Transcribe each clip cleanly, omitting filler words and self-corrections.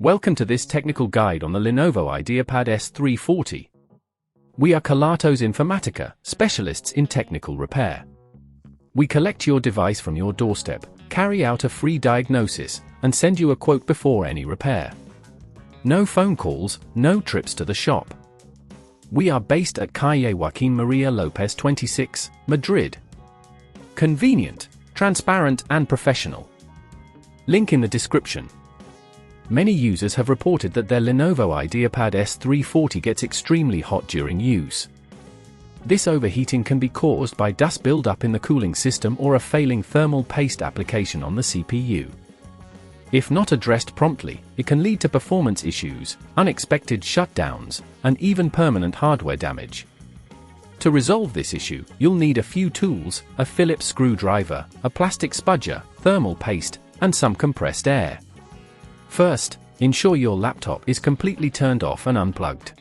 Welcome to this technical guide on the Lenovo Ideapad S340. We are Kelatos Informatica, specialists in technical repair. We collect your device from your doorstep, carry out a free diagnosis, and send you a quote before any repair. No phone calls, no trips to the shop. We are based at Calle Joaquín María López 26, Madrid. Convenient, transparent and professional. Link in the description. Many users have reported that their Lenovo Ideapad S340 gets extremely hot during use. This overheating can be caused by dust buildup in the cooling system or a failing thermal paste application on the CPU. If not addressed promptly, it can lead to performance issues, unexpected shutdowns, and even permanent hardware damage. To resolve this issue, you'll need a few tools, a Phillips screwdriver, a plastic spudger, thermal paste, and some compressed air. First, ensure your laptop is completely turned off and unplugged.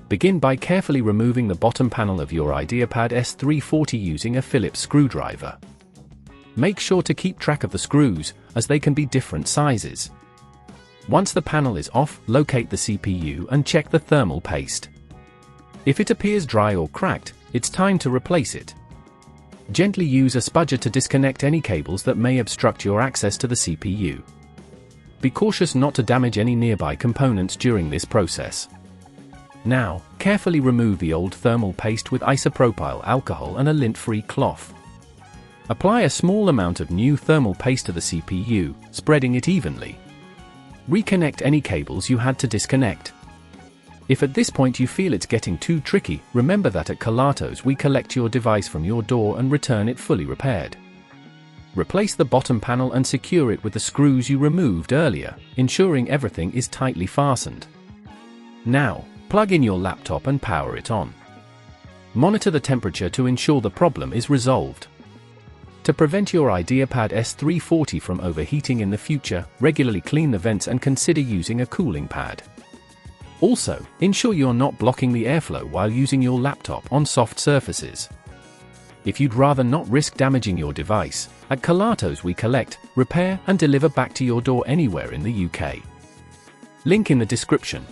Begin by carefully removing the bottom panel of your Ideapad S340 using a Phillips screwdriver. Make sure to keep track of the screws, as they can be different sizes. Once the panel is off, locate the CPU and check the thermal paste. If it appears dry or cracked, it's time to replace it. Gently use a spudger to disconnect any cables that may obstruct your access to the CPU. Be cautious not to damage any nearby components during this process. Now, carefully remove the old thermal paste with isopropyl alcohol and a lint-free cloth. Apply a small amount of new thermal paste to the CPU, spreading it evenly. Reconnect any cables you had to disconnect. If at this point you feel it's getting too tricky, remember that at Kelatos we collect your device from your door and return it fully repaired. Replace the bottom panel and secure it with the screws you removed earlier, ensuring everything is tightly fastened. Now, plug in your laptop and power it on. Monitor the temperature to ensure the problem is resolved. To prevent your Ideapad S340 from overheating in the future, regularly clean the vents and consider using a cooling pad. Also, ensure you're not blocking the airflow while using your laptop on soft surfaces. If you'd rather not risk damaging your device, at Kelatos we collect, repair and deliver back to your door anywhere in the UK. Link in the description.